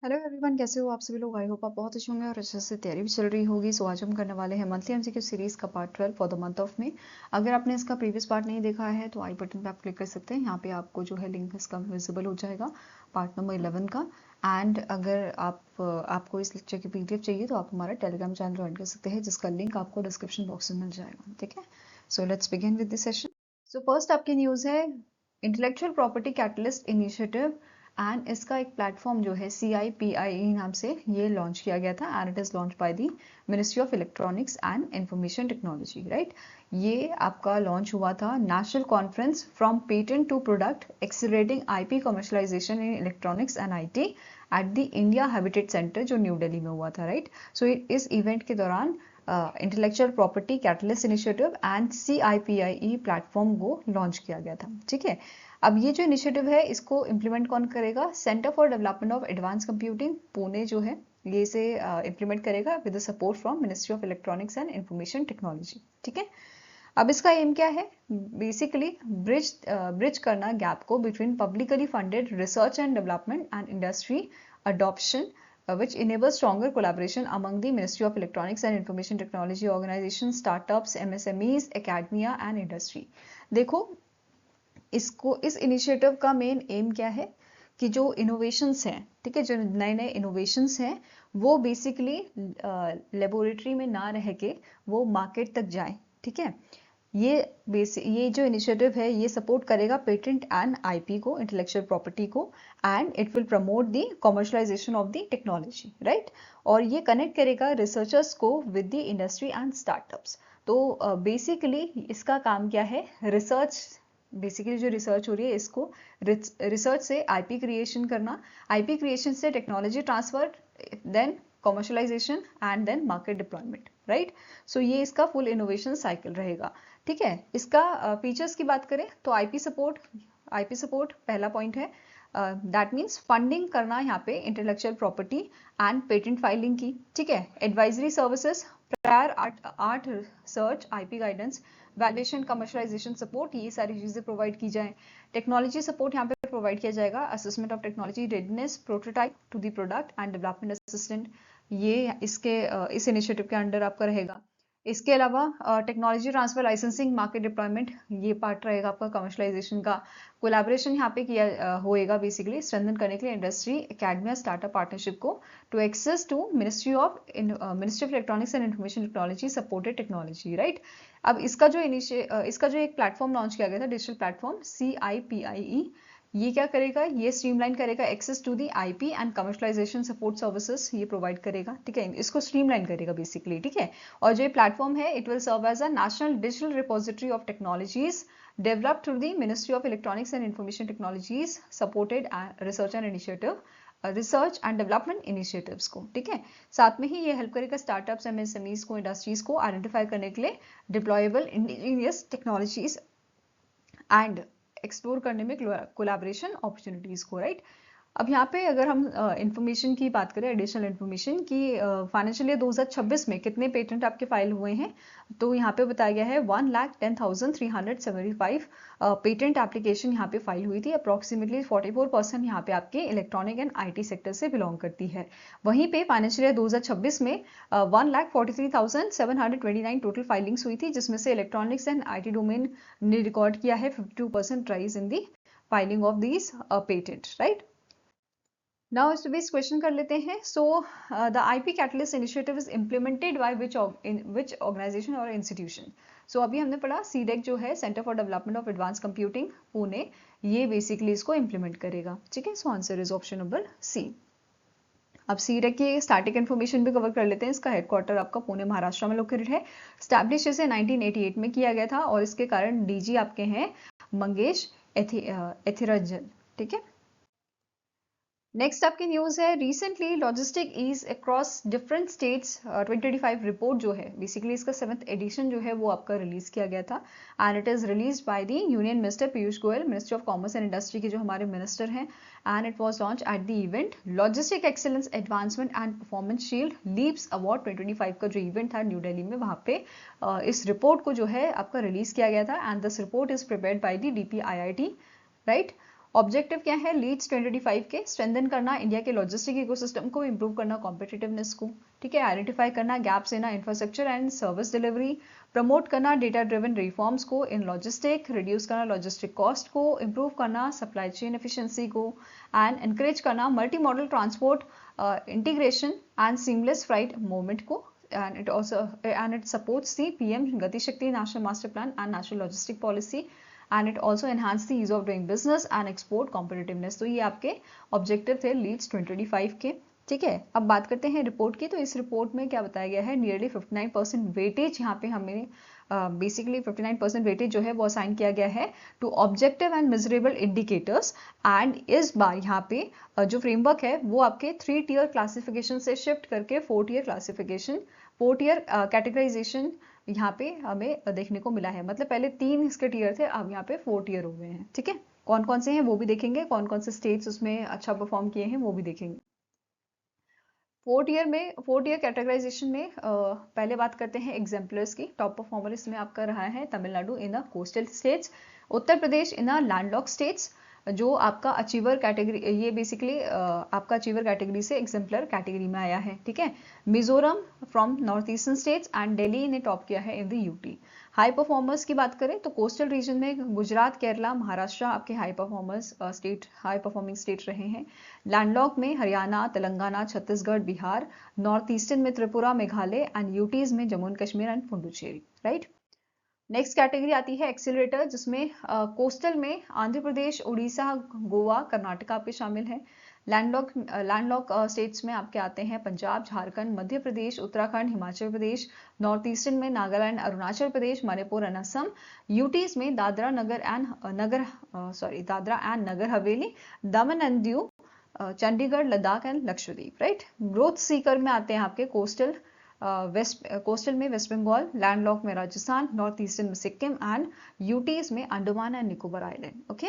Hello everyone, कैसे हो आप सभी लोग। आई होप आप बहुत अच्छे होंगे और अच्छे से तैयारी भी चल रही होगी। सो आज हम करने वाले हैं मंथली एमसीक्यू सीरीज का part 12 for the month of में। अगर आपने इसका प्रीवियस पार्ट नहीं देखा है तो आई बटन पे आप क्लिक कर सकते हैं। यहाँ पे आपको जो है लिंक इसका विजिबल हो जाएगा पार्ट नंबर 11 का। एंड अगर आपको इस लेक्चर की पीडीएफ चाहिए तो आप हमारा टेलीग्राम चैनल ज्वाइन कर सकते हैं, जिसका लिंक आपको डिस्क्रिप्शन बॉक्स में मिल जाएगा। ठीक है, so let's begin with this session. So first आपकी न्यूज़ है intellectual property catalyst initiative, and इसका एक प्लेटफॉर्म जो है CIPIE नाम से ये लॉन्च किया गया था and it is launch by the ministry of electronics and information technology. Right, ये आपका लॉन्च हुआ था national conference from patent to product accelerating IP commercialization in electronics and IT at the India habitat centre, जो new Delhi में हुआ था। Right, so इस event के दौरान intellectual property catalyst initiative and CIPIE platform को लॉन्च किया गया था। ठीक है, अब ये जो इनिशिएटिव है इसको इम्प्लीमेंट कौन करेगा? Centre for development of advance computing Pune जो है ये इसे इम्प्लीमेंट करेगा with the support from ministry of electronics and information technology. ठीक है, अब इसका एम क्या है? बेसिकली ब्रिज करना गैप को between publicly funded research and development and industry adoption, which enables stronger collaboration among the Ministry of Electronics and Information Technology organizations, startups, MSMEs, academia and industry। देखो, इस initiative का main aim क्या है कि जो innovations हैं, ठीक है, जो नए नए इनोवेशंस हैं वो बेसिकली लेबोरेटरी में ना रह के वो मार्केट तक जाए। ठीक है, ये जो इनिशिएटिव है ये सपोर्ट करेगा पेटेंट एंड IP को, इंटेलेक्चुअल प्रॉपर्टी को, and it will promote the commercialisation of the technology. Right, और ये कनेक्ट करेगा रिसर्चर्स को with the industry and startups. तो बेसिकली इसका काम क्या है? रिसर्च, बेसिकली जो रिसर्च हो रही है इसको रिसर्च से IP क्रिएशन करना, IP क्रिएशन से technology transfer, then commercialisation and then market deployment. Right, so ये इसका फुल इनोवेशन साइकिल रहेगा। ठीक है, इसका फीचर्स की बात करें तो IP सपोर्ट पहला पॉइंट है। दैट मीन्स फंडिंग करना यहाँ पे intellectual property and patent filing की। ठीक है, advisory services, prior art search, IP guidance, valuation, commercialisation support, ये सारी चीजें प्रोवाइड की जाए। टेक्नोलॉजी सपोर्ट यहाँ पे प्रोवाइड किया जाएगा, assessment of technology readiness, prototype to the product and development assistant, ये इस इनिशिएटिव के अंडर आपका रहेगा। इसके अलावा technology transfer, licensing, market deployment, ये पार्ट रहेगा आपका कमर्शलाइजेशन का। कोलैबोरेशन यहाँ पे किया होएगा बेसिकली स्ट्रेंथन करने के लिए इंडस्ट्री, एकेडमिया, स्टार्टअप पार्टनरशिप को to access to ministry of electronics and information technology supported technology. Right, अब इसका जो एक प्लेटफॉर्म लॉन्च किया गया था, डिजिटल प्लेटफॉर्म CIPIE, ये क्या करेगा? ये स्ट्रीमलाइन करेगा access to the IP and commercialisation support services, ये प्रोवाइड करेगा। ठीक है, इसको स्ट्रीमलाइन करेगा बेसिकली। ठीक है, और जो ये प्लेटफॉर्म है it will serve as a national digital repository of technologies developed through the ministry of electronics and information technologies supported research and initiative, research and development initiatives को। ठीक है, साथ में ही ये हेल्प करेगा स्टार्टअप्स, MSMEs को, इंडस्ट्रीज को आइडेंटिफाई करने के लिए deployable indigenous technologies and explore करने में कोलैबोरेशन अपॉर्चुनिटीज को। राइट, अब यहाँ पे अगर हम इंफॉर्मेशन की बात करें, एडिशनल इंफॉर्मेशन की, फाइनेंशियल ईयर 2026 में कितने पेटेंट आपके फाइल हुए हैं, तो यहाँ पे बताया गया है 1,10,375 पेटेंट एप्लीकेशन यहाँ पे फाइल हुई थी। अप्रॉक्सीमेटली 44% यहाँ पे आपके इलेक्ट्रॉनिक एंड IT सेक्टर से बिलोंग करती है। वहीं पे फाइनेंशियल ईयर 2026 में 1,43,729 टोटल फाइलिंग्स हुई थी, जिसमें से इलेक्ट्रॉनिक्स एंड IT डोमेन ने रिकॉर्ड किया है 52% rise in the filing of these patent. Right, now इस बेस क्वेश्चन कर लेते हैं। So the IP catalyst initiative is implemented by which organisation और इंस्टीट्यूशन? सो अभी हमने पढ़ा CDEC जो है centre for development of advance computing Pune, ये बेसिकली इसको इम्प्लीमेंट करेगा। ठीक है, so answer is option number C। अब CDEC की स्टैटिक इन्फॉर्मेशन भी कवर कर लेते हैं। इसका हेडक्वार्टर आपका पुणे महाराष्ट्र में लोकेटेड है। स्टैब्लिश इसे 1988 में किया गया था और इसके कारण DG आपके हैं मंगेश एथिरंजन। ठीक है, नेक्स्ट आपकी न्यूज है recently logistic ease across different states 2025 report जो है, बेसिकली इसका 7th एडिशन जो है वो आपका रिलीज किया गया था and it is release by the union minister Piyush Goyal, ministry of commerce and industry के जो हमारे मिनिस्टर हैं, and it was launch at the event logistic excellence advancement and performance shield leaps award 2025 का जो इवेंट था न्यू दिल्ली में, वहां पे इस रिपोर्ट को जो है आपका रिलीज किया गया था and this report is prepared by the DPIIT। Right, objective क्या है लीड्स 2025 के? स्ट्रेंथन करना इंडिया के लॉजिस्टिक इकोसिस्टम को, इंप्रूव करना कॉम्पिटिटिवनेस को, ठीक है, आइडेंटिफाई करना gaps in infrastructure and service delivery, promote करना डेटा ड्रिवन रिफॉर्म्स को इन लॉजिस्टिक, रिड्यूस करना लॉजिस्टिक कॉस्ट को, इंप्रूव करना सप्लाई चेन एफिशिएंसी को, एंड एनकरेज करना multi modal transport integration and seamless flight movement को, and it supports the PM Gati Shakti National Master Plan and National Logistic Policy, and it also enhance the ease of doing business and export competitiveness। तो ये आपके objective थे Leeds 2025 के, ठीक है। अब बात करते हैं रिपोर्ट की। तो इस रिपोर्ट में क्या बताया गया है, नियरली 59% वेटेज यहाँ पे हमें बेसिकली 59% वेटेज जो है वो असाइन किया गया है to objective and measurable indicators. And इस बार यहाँ पे जो फ्रेमवर्क है वो आपके 3 टियर क्लासिफिकेशन से शिफ्ट करके 4 टियर क्लासिफिकेशन, 4 टियर कैटेगराइजेशन यहाँ पे हमें देखने को मिला है। मतलब पहले 3 इसके टियर थे, अब यहाँ पे 4 टियर हो गए हैं, ठीक है। कौन कौन से हैं वो भी देखेंगे, कौन कौन से स्टेट्स उसमें अच्छा परफॉर्म किए हैं वो भी देखेंगे। 4 टियर कैटेगराइजेशन में पहले बात करते हैं एग्जाम्पलर्स की। टॉप परफॉर्मर इसमें आपका रहा है Tamil Nadu in the coastal states, Uttar Pradesh in the landlocked states, जो आपका अचीवर कैटेगरी, ये बेसिकली आपका अचीवर कैटेगरी से एग्जाम्पलर कैटेगरी में आया है, ठीक है। Mizoram from north eastern states and Delhi ने टॉप किया है in the UT. High performers की बात करें तो कोस्टल रीजन में गुजरात, केरला, महाराष्ट्र आपके high performers high performing state रहे हैं। लैंडलॉक में हरियाणा, तेलंगाना, छत्तीसगढ़, बिहार, नॉर्थ ईस्टर्न में त्रिपुरा, मेघालय एंड यूटीज में Jammu and Kashmir and Puducherry, right. Next category आती है एक्सीलरेटर, जिसमें कोस्टल में आंध्र प्रदेश, उड़ीसा, गोवा, कर्नाटक आपके शामिल हैं। लैंडलॉक स्टेट्स में आपके आते हैं पंजाब, झारखंड, मध्य प्रदेश, उत्तराखंड, हिमाचल प्रदेश, नॉर्थ ईस्टर्न में नागालैंड, अरुणाचल प्रदेश, मणिपुर एंड असम। यूटीज में Dadra and Nagar Haveli, Daman and Diu, Chandigarh, Ladakh and Lakshadweep, right. Growth Sikar में आते हैं आपके कोस्टल में वेस्ट बंगाल, लैंडलॉक में राजस्थान, नॉर्थ ईस्टर्न में सिक्किम एंड यूटीज में Andaman and Nicobar island, okay.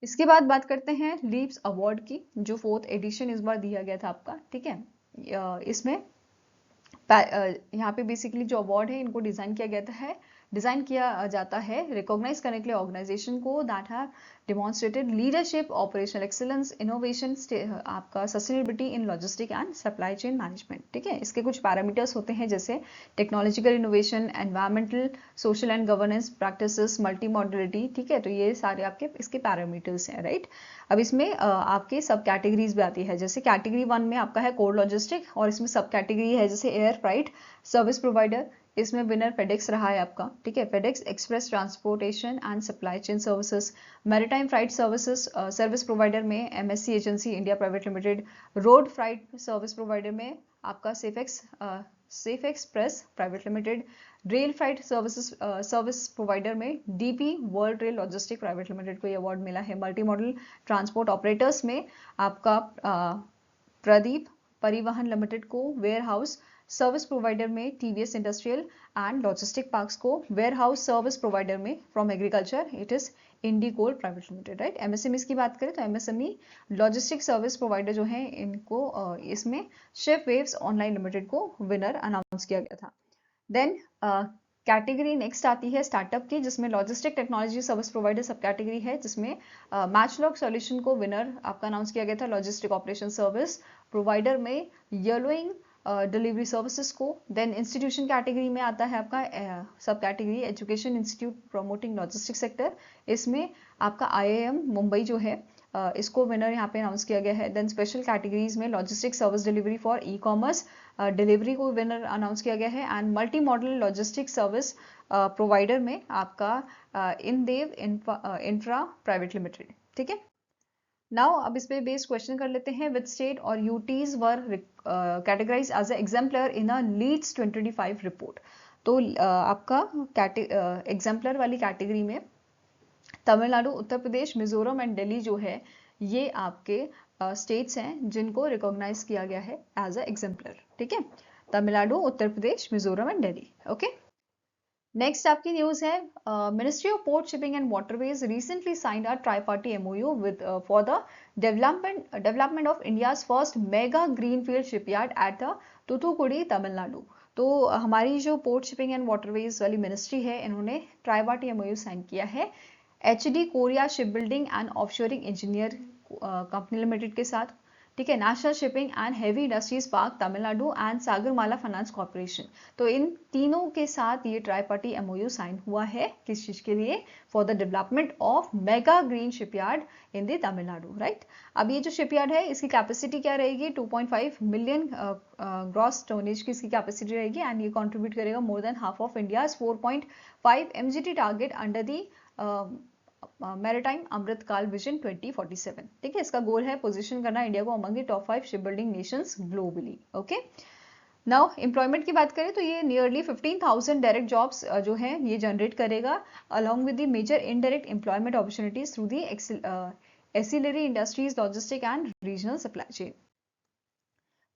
इसके बाद बात करते हैं लीप्स अवार्ड की, जो 4th एडिशन इस बार दिया गया था आपका, ठीक है। इसमें यहाँ पे बेसिकली जो अवार्ड है इनको डिजाइन किया जाता है रिकॉग्नाइज करने के लिए ऑर्गेनाइजेशन को that have demonstrated leadership, operational excellence, innovation, आपका sustainability in logistic and supply chain management, ठीक है। इसके कुछ पैरामीटर्स होते हैं जैसे technological innovation, environmental, social and governance practices, multi modality, ठीक है। तो ये सारे आपके इसके पैरामीटर्स हैं, राइट। अब इसमें आपके सब कैटेगरीज भी आती है, जैसे कैटेगरी 1 में आपका है कोर लॉजिस्टिक, और इसमें सब कैटेगरी है जैसे एयर फ्राइट सर्विस प्रोवाइडर, इसमें विनर फेडेक्स रहा है आपका, ठीक है। FedEx express transportation and supply chain services. Maritime freight services service provider में MSC agency India private limited. Road freight service provider में आपका safe express private limited. Rail freight service provider में DP world rail logistic private limited को ये award मिला है। Multi modal transport operators में आपका प्रदीप परिवहन लिमिटेड को। वेयर हाउस सर्विस प्रोवाइडर में TVS industrial and logistic parks को। वेयर हाउस सर्विस प्रोवाइडर में फ्रॉम एग्रीकल्चर इट इज इंडिगोल प्राइवेट लिमिटेड, राइट। एमएसएमई की बात करें तो एमएसएमई लॉजिस्टिक सर्विस प्रोवाइडर जो है इनको इसमें शिप वेव्स ऑनलाइन लिमिटेड को विनर अनाउंस किया गया था। देन कैटेगरी नेक्स्ट आती है स्टार्टअप की, जिसमें लॉजिस्टिक टेक्नोलॉजी सर्विस प्रोवाइडर सब कैटेगरी है, जिसमें मैचलॉक सॉल्यूशन को विनर आपका अनाउंस किया गया था। लॉजिस्टिक ऑपरेशन सर्विस प्रोवाइडर में येलोइंग डिलीवरी सर्विसेज को। देन इंस्टीट्यूशन कैटेगरी में आता है आपका सब category education institute promoting logistic sector, इसमें आपका IIM मुंबई जो है इसको विनर यहाँ पे अनाउंस किया गया है। देन स्पेशल कैटेगरीज में logistic service delivery for e commerce delivery को विनर अनाउंस किया गया है। And multi modal logistic service provider में आपका इंदेव इंफ्रा प्राइवेट लिमिटेड, ठीक है। नाउ अब इस पे बेस्ड क्वेश्चन कर लेते हैं। विच स्टेट और UTs were categorise as a exemplar in a LEADS 2025 report. तो आपका एग्जाम्पलर वाली कैटेगरी में तमिलनाडु, उत्तर प्रदेश, मिजोरम एंड दिल्ली जो है ये आपके स्टेट्स हैं जिनको रिकॉग्नाइज किया गया है एज ए एग्जाम्पलर, ठीक है। Tamil Nadu, Uttar Pradesh, Mizoram and Delhi, okay. Next आपकी न्यूज है ministry of port shipping and waterways recently signed a tri party MOU with for the development of India's first mega greenfield shipyard at the Thoothukudi, Tamil Nadu. तो हमारी जो पोर्ट शिपिंग एंड वाटरवेज वाली ministry है इन्होंने tri party MOU sign किया है HD Korea ship building and offshoring engineer company limited के साथ, ठीक है, national shipping and heavy industries park Tamil Nadu and Sagarmala finance corporation. तो इन तीनों के साथ ये ट्राई पार्टी एमओयू साइन हुआ है, किस चीज के लिए? For the development of mega green shipyard in the Tamil Nadu, right. अब ये जो शिपयार्ड है इसकी कैपेसिटी क्या रहेगी? 2.5 मिलियन ग्रॉस टोनेज की इसकी कैपेसिटी रहेगी एंड ये कंट्रीब्यूट करेगा more than half of India's 4.5 MGT target under the maritime Amritkaal vision 2047, ठीक है। इसका गोल है पोजीशन करना इंडिया को among the top 5 ship building Nations globally, okay. Now employment की बात करें तो ये नियरली 15,000 डायरेक्ट जॉब्स जो है ये जनरेट करेगा along with the major indirect employment opportunities through the ancillary industries, logistic and regional supply chain.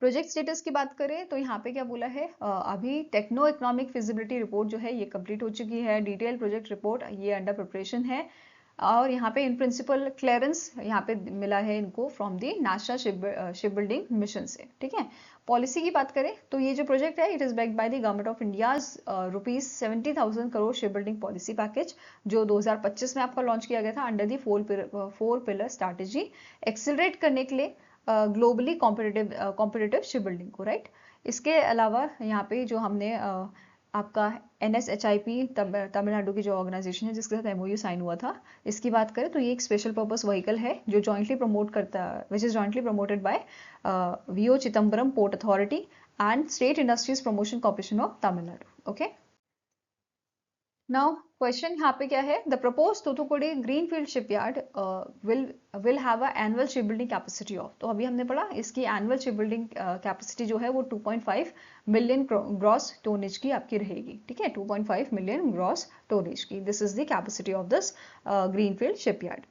Project status की बात करें तो यहाँ पे क्या बोला है, अभी टेक्नो इकोनॉमिक फिजिबिलिटी रिपोर्ट जो है ये कंप्लीट हो चुकी है, डिटेल प्रोजेक्ट रिपोर्ट ये अंडर प्रिपरेशन है, और यहाँ पे इन प्रिंसिपल क्लियरेंस यहाँ पे मिला है इनको from the national ship building mission से, ठीक है। पॉलिसी की बात करें तो ये जो प्रोजेक्ट है it is backed by the government of India ₹70,000 crore ship building policy package, जो 2025 में आपका लॉन्च किया गया था under the 4 pillar strategy, accelerate करने के लिए ग्लोबली कॉम्पिटिटिव शिप बिल्डिंग को, राइट। इसके अलावा यहाँ पे जो हमने आपका NSHIP तमिलनाडु की जो ऑर्गेनाइजेशन है जिसके साथ MOU साइन हुआ था, इसकी बात करें तो ये एक स्पेशल पर्पस व्हीकल है जो जॉइंटली प्रमोट करता है, which is jointly promoted by VO Chidambaram port authority and state industries promotion corporation of Tamil Nadu, okay. Now question यहाँ पे क्या है, the propose Thoothukudi greenfield shipyard will have a annual ship building capacity of, तो अभी हमने पढ़ा इसकी एनुअल शिप बिल्डिंग कैपेसिटी जो है वो 2.5 मिलियन ग्रॉस टोनेज की आपकी रहेगी, ठीक है, 2.5 मिलियन ग्रॉस टोनेज की, this is the capacity of this greenfield shipyard.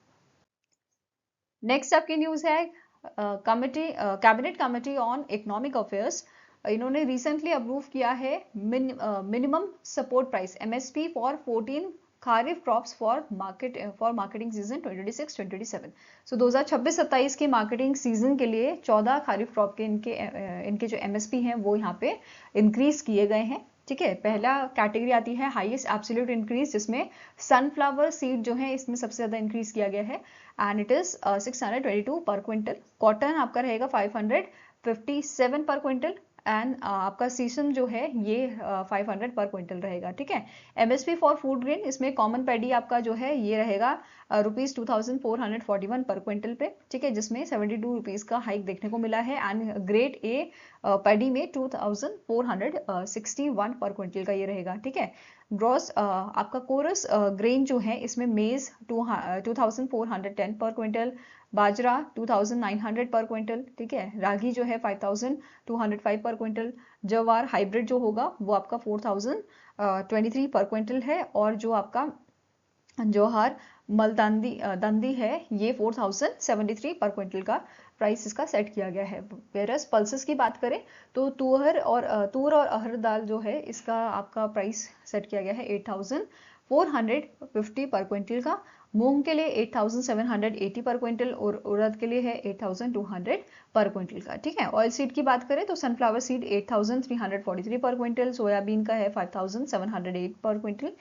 Next आपकी न्यूज है cabinet committee on economic affairs, इन्होंने रिसेंटली अप्रूव किया है minimum support price MSP for 14 kharif crops for marketing season 2026-2027। सो 2026-27 के मार्केटिंग सीजन के लिए 14 kharif crop के इनके जो MSP हैं वो यहाँ पे इंक्रीज किए गए हैं, ठीक है। पहला कैटेगरी आती है हाईएस्ट एब्सोल्यूट इंक्रीज, जिसमें सनफ्लावर सीड जो है इसमें सबसे ज्यादा इंक्रीज किया गया है and it is 622 per quintal. Cotton आपका रहेगा 557 पर क्विंटल एंड आपका सीसम जो है ये 500 पर क्विंटल रहेगा, ठीक है। MSP फॉर फूड ग्रेन, इसमें कॉमन पैडी आपका जो है ये रहेगा ₹2441 पर क्विंटल पे, ठीक है, जिसमें 72 रुपीज का हाइक देखने को मिला है एंड ग्रेड A पैडी में 2461 पर क्विंटल का ये रहेगा, ठीक है। ग्रॉस आपका कोरस ग्रेन जो है इसमें मेज 2410 पर क्विंटल, बाजरा 2900 पर क्विंटल, ठीक है। रागी जो है 5205 पर क्विंटल, जवार हाइब्रिड जो होगा वो आपका 4023 पर क्विंटल है, और जो आपका जवाहर दंदी है ये 4073 पर क्विंटल का प्राइस इसका सेट किया गया है। वेरस पल्सेस की बात करें तो तूर और अरहर दाल जो है इसका आपका प्राइस सेट किया गया है 8450 पर क्विंटल का, मूंग के लिए 8780 पर क्विंटल और उड़द के लिए है 8200 पर क्विंटल का, ठीक है। ऑयल सीड की बात करें तो सनफ्लावर सीड 8343 पर क्विंटल, सोयाबीन का है 5708 पर क्विंटल,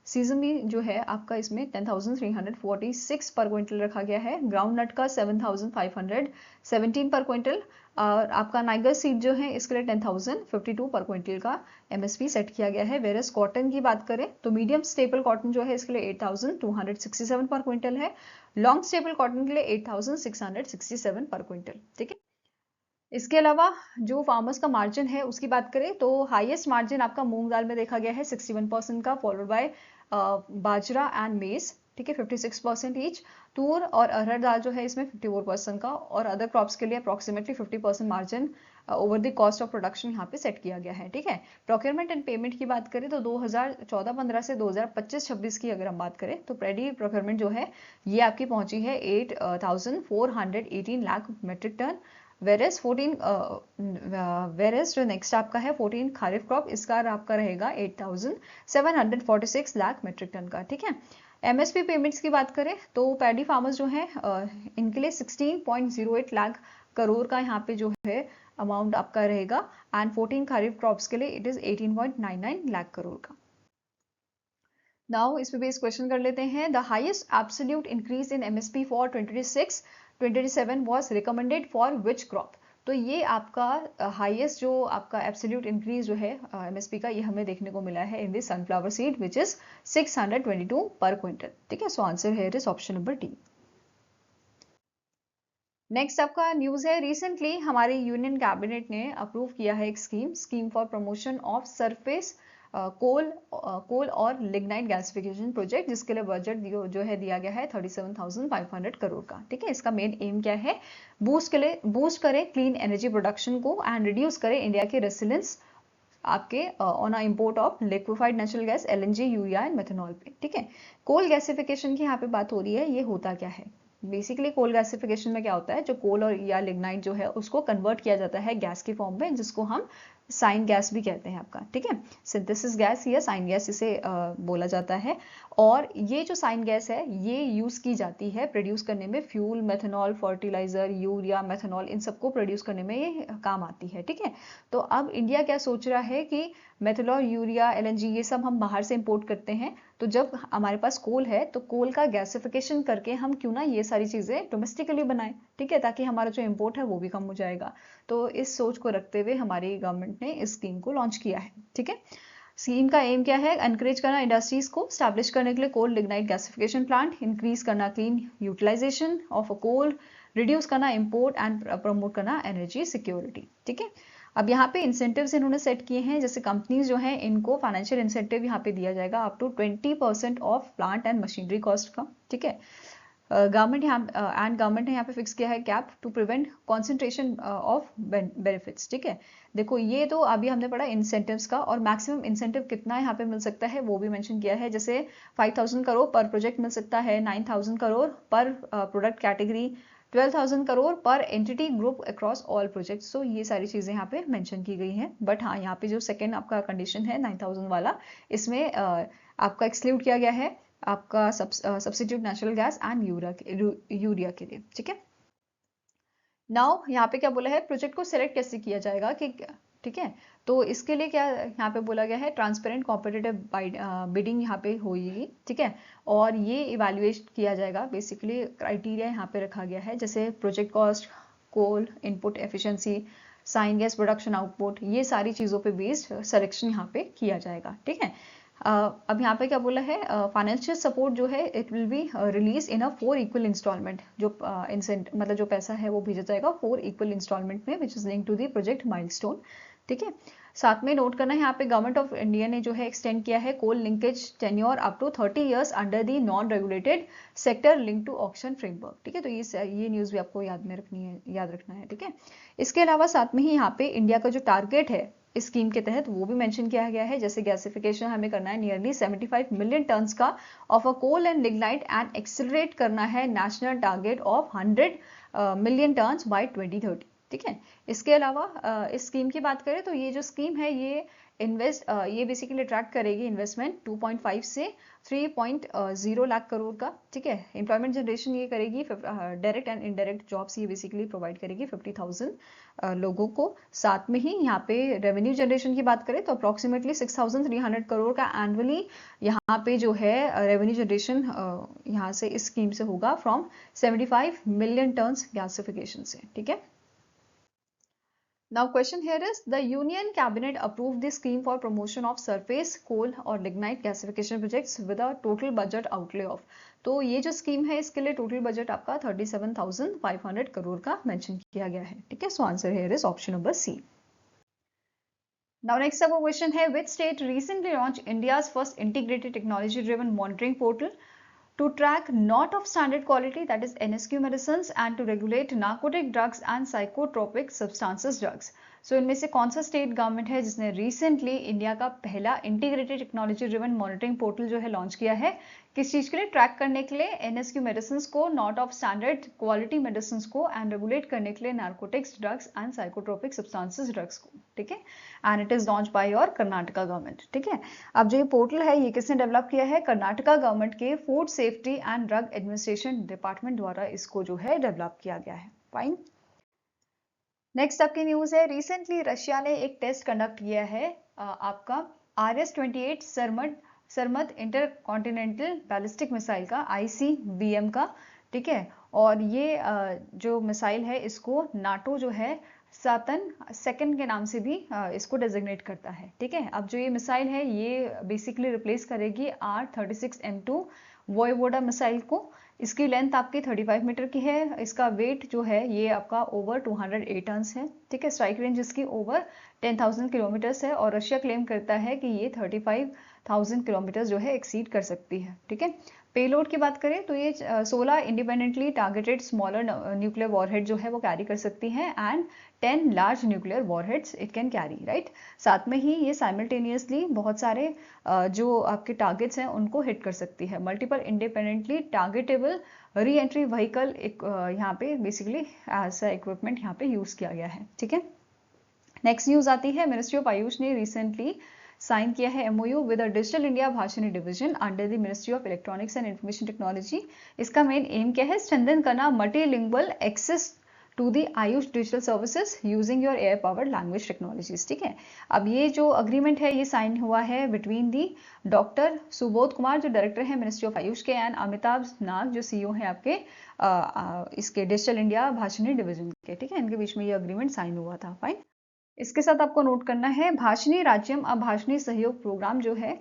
सीजन में जो है आपका इसमें 10,346 पर क्विंटल रखा गया है, ग्राउंड नट का 7,517 पर क्विंटल, और आपका नाइगर सीड जो है इसके लिए 10,052 पर क्विंटल का MSP सेट किया गया है। वेरस कॉटन की बात करें तो मीडियम स्टेपल कॉटन जो है इसके लिए 8,267 पर क्विंटल है, लॉन्ग स्टेपल कॉटन के लिए 8,667 पर क्विंटल, ठीक है। इसके अलावा जो फार्मर्स का मार्जिन है उसकी बात करें तो हाईएस्ट मार्जिन आपका मूंग दाल में देखा गया है 61% का, फॉलोड बाय बाजरा एंड मेज, ठीक है, 56% ईच, तूर और अरहर दाल जो है इसमें 54% का, और अदर क्रॉप्स के लिए approximately 50% margin over the cost of production यहाँ पे सेट किया गया है, ठीक है। प्रोक्योरमेंट एंड पेमेंट की बात करें तो 2014-15 से 2025-26 की अगर हम बात करें तो पैडी प्रोक्योरमेंट जो है ये आपकी पहुंची है 8,418 लाख मेट्रिक टन, वेरेस जो नेक्स्ट आपका है 14 खारिफ क्रॉप, इसका आपका रहेगा 8,746 लाख मेट्रिक टन का, ठीक है। MSP पेमेंट्स की बात करें तो पैडी फार्मर्स जो है इनके लिए 16.08 लाख करोड़ का यहाँ पे जो है अमाउंट आपका रहेगा एंड 14 खारिफ क्रॉप्स के लिए इट इज 18.99 लाख करोड़ का। नाउ इस पे बेस क्वेश्चन कर लेते हैं। The highest absolute increase in MSP for 2026-2027 was recommended for which crop. तो ये आपका हाईएस्ट जो आपका एब्सोल्यूट इंक्रीज जो है एमएसपी का, ये हमें देखने को मिला है in the sunflower seed which is 622 per quintal. ठीक है, so answer here is option number D. Next आपका न्यूज है, रिसेंटली हमारी यूनियन कैबिनेट ने अप्रूव किया है एक scheme for promotion of surface coal और लिग्नाइट गैसिफिकेशन प्रोजेक्ट, जिसके लिए बजट जो है दिया गया है 37,500 करोड़ का। ठीक है, इसका मेन एम क्या है, बूस्ट करें क्लीन एनर्जी प्रोडक्शन को एंड रिड्यूस करें इंडिया के रेसिलेंस आपके on import of liquefied natural gas LNG urea and methanol पे। ठीक है, कोल गैसिफिकेशन की यहाँ पे बात हो रही है, ये होता क्या है। बेसिकली कोल गैसिफिकेशन में क्या होता है, जो कोल और या लिग्नाइट जो है उसको कन्वर्ट किया जाता है गैस के फॉर्म में, जिसको हम साइन गैस भी कहते हैं आपका। ठीक है, सिंथेसिस गैस या साइन गैस इसे बोला जाता है। और ये जो साइन गैस है ये यूज की जाती है प्रोड्यूस करने में, fuel, methanol, fertiliser, urea, methanol, इन सबको प्रोड्यूस करने में ये काम आती है। ठीक है, तो अब इंडिया क्या सोच रहा है कि मेथनॉल, यूरिया, एलएनजी ये सब हम बाहर से इंपोर्ट करते हैं, तो जब हमारे पास कोल है तो कोल का गैसिफिकेशन करके हम क्यों ना ये सारी चीजें डोमेस्टिकली बनाएं। ठीक है, ताकि हमारा जो इंपोर्ट है वो भी कम हो जाएगा। तो इस सोच को रखते हुए हमारी गवर्नमेंट ने इस स्कीम को लॉन्च किया है। ठीक है, स्कीम का एम क्या है, एनकरेज करना इंडस्ट्रीज को स्टैब्लिश करने के लिए coal lignite gasification plant, increase करना clean utilisation of a coal, reduce करना इंपोर्ट एंड प्रमोट करना एनर्जी सिक्योरिटी। ठीक है, अब यहाँ पे इंसेंटिव्स इन्होंने सेट किए हैं, जैसे कंपनीज जो हैं इनको फाइनेंशियल इंसेंटिव यहाँ पे दिया जाएगा up to 20% of plant and machinery cost का। ठीक है, गवर्नमेंट ने यहाँ पे फिक्स किया है cap to prevent concentration of benefits. ठीक है, देखो ये तो अभी हमने पढ़ा इंसेंटिव्स का, और मैक्सिमम इंसेंटिव कितना यहाँ पे मिल सकता है वो भी मेंशन किया है, जैसे 5,000 करोड़ पर प्रोजेक्ट मिल सकता है, 9,000 करोड़ पर product category, 12,000 crore per entity group across all projects. So ये सारी चीजें यहाँ पे मेंशन की गई हैं। बट हाँ, यहाँ पे जो सेकेंड आपका कंडीशन है 9,000 वाला, इसमें आपका एक्सक्लूड किया गया है आपका substitute natural gas and urea के लिए। ठीक है, नाउ यहाँ पे क्या बोला है, प्रोजेक्ट को सिलेक्ट कैसे किया जाएगा कि, ठीक है, तो इसके लिए क्या यहाँ पे बोला गया है, ट्रांसपेरेंट कॉम्पिटिटिव बिडिंग यहाँ पे होगी। ठीक है, और ये इवेल्युएट किया जाएगा, बेसिकली क्राइटेरिया यहाँ पे रखा गया है, जैसे project cost, coal input efficiency, syngas production output, ये सारी चीज़ों पे बेस्ड सिलेक्शन यहाँ पे किया जाएगा। ठीक है, अब यहाँ पे क्या बोला है, फाइनेंशियल सपोर्ट जो है it will be release in a 4 equal instalment, जो मतलब जो पैसा है वो भेजा जाएगा 4 इक्वल इंस्टॉलमेंट में, which is link to the project milestone. ठीक है, साथ में नोट करना है यहाँ पे गवर्नमेंट ऑफ इंडिया ने जो है एक्सटेंड किया है coal linkage tenure up to 30 years under the non regulated sector link to auction framework. ठीक है, तो ये न्यूज भी आपको याद रखना है। ठीक है, इसके अलावा साथ में ही यहाँ पे इंडिया का जो टारगेट है इस स्कीम के तहत वो भी मेंशन किया गया है, जैसे गैसिफिकेशन हमें करना है नियरली 75 मिलियन टन्स का of a coal and lignite, and accelerate करना है national target of 100 million tons by 2030। ठीक है, इसके अलावा इस स्कीम की बात करें तो ये जो स्कीम है ये बेसिकली अट्रैक्ट करेगी इन्वेस्टमेंट 2.5 से 3.0 लाख करोड़ का। ठीक है, एम्प्लॉयमेंट जनरेशन ये करेगी, डायरेक्ट एंड इनडायरेक्ट जॉब्स ये बेसिकली प्रोवाइड करेगी 50,000 लोगों को। साथ में ही यहाँ पे रेवेन्यू जनरेशन की बात करें तो अप्रोक्सीमेटली 6,300 करोड़ का एनुअली यहाँ पे जो है रेवेन्यू जनरेशन यहाँ से इस स्कीम से होगा फ्रॉम 75 मिलियन टन्स गैसिफिकेशन से। ठीक है, now question here is the union cabinet approved the scheme for promotion of surface coal or lignite gasification projects with a total budget outlay of, तो ये जो स्कीम है इसके लिए टोटल बजट आपका 37,500 करोड़ का मेंशन किया गया है। ठीक है, so answer here is option number C. Now next up question है, which state recently launched India's first integrated technology driven monitoring portal to track not of standard quality, that is NSQ medicines, and to regulate narcotic drugs and psychotropic substances drugs. So इनमें से कौन सा state government है जिसने recently India का पहला integrated technology driven monitoring portal जो है लॉन्च किया है, किस चीज के लिए, ट्रैक करने के लिए एनएसक्यू मेडिसिन को, not of standard quality medicine को, एंड रेगुलेट करने के लिए narcotics drugs and psychotropic substances drugs को। ठीक है, and it is launch by your Karnataka government. ठीक है, अब जो ये पोर्टल है ये किसने डेवलप किया है, कर्नाटका गवर्नमेंट के food safety and drug administration department द्वारा इसको जो है डेवलप किया गया है। फाइन, नेक्स्ट आपकी न्यूज है, रिसेंटली रशिया ने एक टेस्ट कंडक्ट किया है आपका RS-28 Sarmat Sarmat intercontinental ballistic missile का, ICBM का, ठीक है। और ये जो मिसाइल है इसको नाटो जो है सातन सेकंड के नाम से भी इसको डेजिग्नेट करता है, ठीक है। अब जो ये मिसाइल है ये बेसिकली रिप्लेस करेगी R-36M2 वॉयवोडा मिसाइल को। इसकी लेंथ आपकी 35 मीटर की है, इसका वेट जो है ये आपका ओवर 208 टन है, ठीक है। स्ट्राइक रेंज इसकी ओवर 10,000 किलोमीटर्स है और रशिया क्लेम करता है कि ये 35,000 किलोमीटर जो है एक्सीड कर सकती है, ठीक है। पेलोड की बात करें तो ये 16 independently targeted smaller nuclear warhead जो है वो कैरी कर सकती है and 10 large nuclear warheads it can carry, right. साथ में ही ये साइमल्टेनियसली बहुत सारे जो आपके टारगेट्स हैं उनको हिट कर सकती है। Multiple independently targetable re entry vehicle यहाँ पे बेसिकली एज इक्विपमेंट यहाँ पे यूज किया गया है, ठीक है। नेक्स्ट न्यूज आती है, मिनिस्ट्री ऑफ आयुष ने रिसेंटली साइन किया है MOU with a digital India Bhashini division under the ministry of electronics and information technology. इसका मेन एम क्या है, स्ट्रेंथन करना multilingual access to the AYUSH digital services using your AI powered language technologies, ठीक है। अब ये जो अग्रीमेंट है ये साइन हुआ है between the doctor Subodh Kumar जो डायरेक्टर है मिनिस्ट्री ऑफ आयुष के एंड अमिताभ नाग जो CEO है आपके इसके डिजिटल इंडिया भाषिणी डिवीजन के, ठीक है। इनके बीच में ये अग्रीमेंट साइन हुआ था, फाइन। इसके साथ आपको नोट करना है भाषिणी राज्यम अभाषिणी सहयोग प्रोग्राम जो है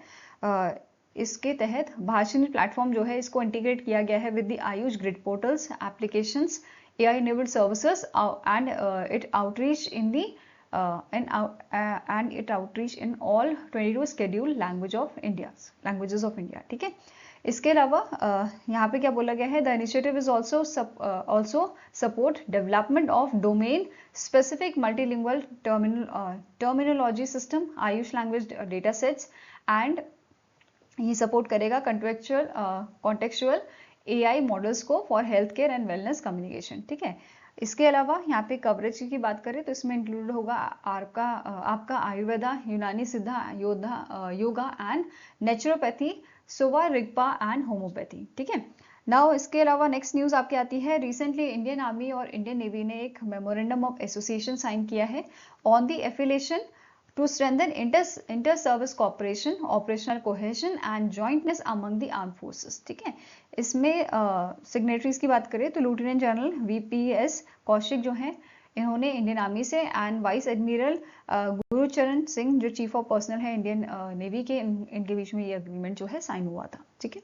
इसके तहत भाषिणी प्लेटफॉर्म जो है इसको इंटीग्रेट किया गया है with the Ayush grid portals applications AI enabled services and it outreach in the and it outreach in all 22 scheduled languages of India, ठीक है। इसके अलावा यहाँ पे क्या बोला गया है, the initiative is also support development of domain specific multilingual terminology system Ayush language data sets and ये सपोर्ट करेगा कॉन्टेक्चुअल AI मॉडल्स को for health care and wellness communication, ठीक है। इसके अलावा यहाँ पे कवरेज की बात करें तो इसमें इंक्लूड होगा आपका Ayurveda, Unani Siddha, yoga and naturopathy, Sowa Rigpa and homoeopathy, ठीक है। नाउ इसके अलावा नेक्स्ट न्यूज आपकी आती है, रिसेंटली इंडियन आर्मी और इंडियन नेवी ने एक मेमोरेंडम ऑफ एसोसिएशन साइन किया है on the affiliation to strengthen inter-service cooperation, operational cohesion and jointness among the armed forces, ठीक है। इसमें सिग्नेटरीज की बात करें तो लेफ्टिनेंट जनरल VPS कौशिक जो हैं इन्होंने इंडियन आर्मी से and vice admiral Gurcharan Singh जो चीफ ऑफ पर्सनल है इंडियन नेवी के, इनके बीच में ये अग्रीमेंट जो है साइन हुआ था, ठीक है।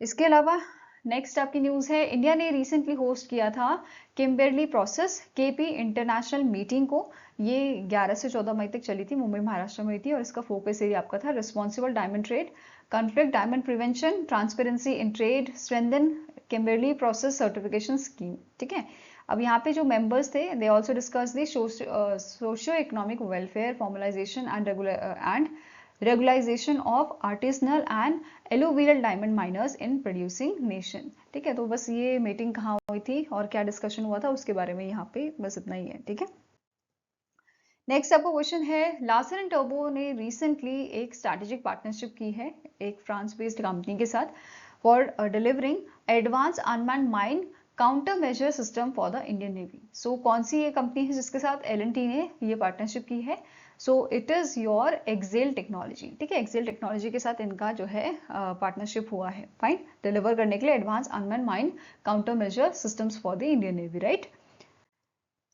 इसके अलावा नेक्स्ट आपकी न्यूज है, इंडिया ने रिसेंटली होस्ट किया था किम्बेरली प्रोसेस KP इंटरनेशनल मीटिंग को। ये 11 से 14 मई तक चली थी, मुंबई महाराष्ट्र में हुई थी और इसका फोकस एरिया आपका था responsible diamond trade, conflict diamond prevention, transparency in trade, strengthen Kimberley process certification scheme, ठीक है। अब यहाँ पे जो मेंबर्स थे they also discuss the socio economic welfare formalisation and regularisation of artisanal and alluvial diamond miners in producing nation, ठीक है। तो बस ये मीटिंग कहाँ हुई थी और क्या डिस्कशन हुआ था उसके बारे में यहाँ पे बस इतना ही है, ठीक है। नेक्स्ट आपको क्वेश्चन है, लार्सन एंड टर्बो ने रिसेंटली एक स्ट्रैटेजिक पार्टनरशिप की है एक फ्रांस बेस्ड कंपनी के साथ for delivering advance unmanned mine counter measure system for the Indian navy. So कौन सी ये कंपनी है जिसके साथ L&T ने ये पार्टनरशिप की है? So it is your Excel technology, ठीक है। एक्सेल टेक्नोलॉजी के साथ इनका जो है पार्टनरशिप हुआ है, फाइन, डिलीवर करने के लिए advance unmanned mine counter measure systems for the Indian navy, right.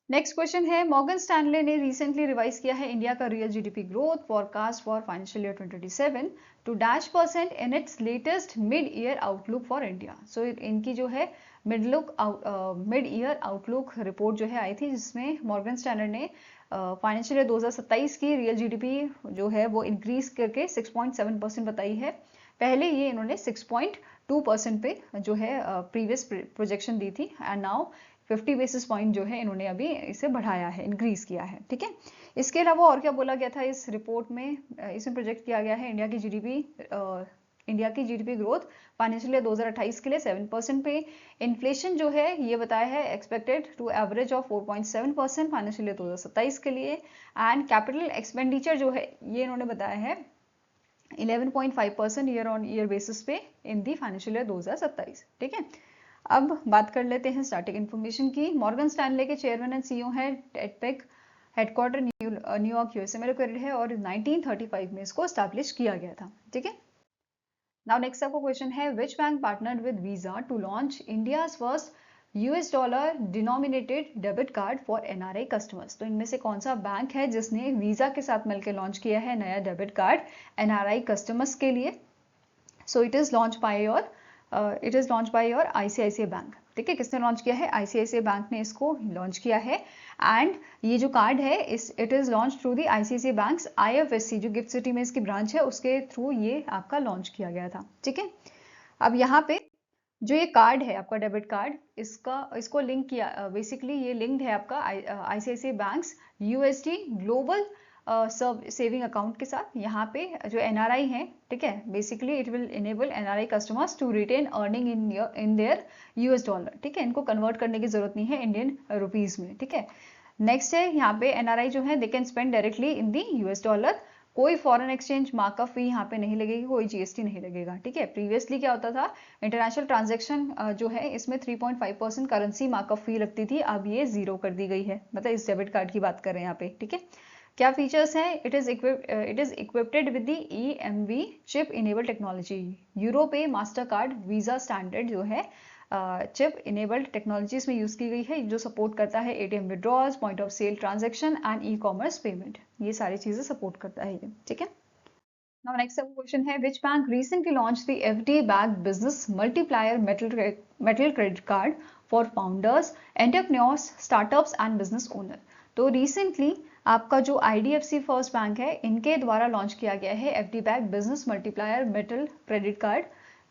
Next question है, मॉर्गन स्टैनले ने रिसेंटली रिवाइज किया है इंडिया का real GDP growth forecast for financial year 2027 to -% in its latest mid year outlook for India. So इनकी जो है mid year outlook report जो है आई थी जिसमें मॉर्गन स्टैनले ने फाइनेंशियल ईयर 2027 की रियल GDP जो है वो इंक्रीज करके 6.7% बताई है। पहले ये इन्होंने 6.2% पे जो है प्रीवियस प्रोजेक्शन दी थी एंड नाउ 50 बेसिस पॉइंट जो है इन्होंने अभी इसे बढ़ाया है, इंक्रीज किया है, ठीक है। इसके अलावा और क्या बोला गया था इस रिपोर्ट में, इसमें प्रोजेक्ट किया गया है इंडिया की जीडीपी ग्रोथ फाइनेंशियल ईयर 2028 के लिए 7% पे। इन्फ्लेशन जो है ये बताया है expected to average of 4.7% financial year 2027 के लिए एंड कैपिटल एक्सपेंडिचर जो है ये इन्होंने बताया है 11.5% ईयर ऑन ईयर बेसिस पे इन दी फाइनेंशियल ईयर 2027, ठीक है। अब बात कर लेते हैं स्टैटिक इन्फॉर्मेशन की। मॉर्गन स्टैनले के चेयरमैन एंड CEO हैं Ted pack headquarter New York USA में लोकेटेड है और 1935 में इसको स्टैब्लिश किया गया था। ठीक है, नाउ नेक्स्ट आपका क्वेश्चन है which bank partnered with Visa to launch India's first US dollar denominated debit card for NRI customers. तो इनमें से कौन सा बैंक है जिसने वीजा के साथ मिलकर लॉन्च किया है नया डेबिट कार्ड एनआरआई कस्टमर्स के लिए? सो it is launch by your ICICI bank. ठीक है, किसने लॉन्च किया है? आईसीआईसीआई बैंक ने इसको लॉन्च किया है। एंड ये जो कार्ड है it is launch through the ICICI banks IFSC, जो गिफ्ट सिटी में इसकी ब्रांच है, उसके थ्रू ये आपका लॉन्च किया गया था। ठीक है, अब यहाँ पे जो ये कार्ड है आपका डेबिट कार्ड, इसको लिंक किया, बेसिकली ये लिंक्ड है आपका ICICI bank's USD global saving account के साथ। यहाँ पे जो एनआरआई है, ठीक है, basically it will enable NRI customers to retain earning in their US dollar. ठीक है, इनको कन्वर्ट करने की जरूरत नहीं है इंडियन रुपीज में। ठीक है, नेक्स्ट है यहाँ पे एनआरआई जो है they can spend directly in the US dollar. कोई फॉरेन एक्सचेंज मार्कअप फी यहाँ पे नहीं लगेगी, कोई जीएसटी नहीं लगेगा। ठीक है, प्रीवियसली क्या होता था, इंटरनेशनल ट्रांजैक्शन जो है इसमें 3.5% करेंसी मार्कअप फी लगती थी, अब ये 0 कर दी गई है। मतलब इस डेबिट कार्ड की बात कर रहे हैं यहाँ पे। ठीक है, क्या फीचर्स हैं? It is equipped with the EMV chip enable technology, Europay master card visa standard जो है चिप इनेबल्ड टेक्नोलॉजीज में यूज की गई है, जो सपोर्ट करता है ATM withdrawals, point of sale transaction and e commerce payment. ये सारी चीजें सपोर्ट करता है ये। ठीक है, नाउ नेक्स्ट क्वेश्चन है which bank recently launch the FD backed business multiplier metal credit card for founders, entrepreneurs, startups and business owner. तो रिसेंटली आपका जो IDFC फर्स्ट बैंक है, इनके द्वारा लॉन्च किया गया है FD backed business multiplier metal credit card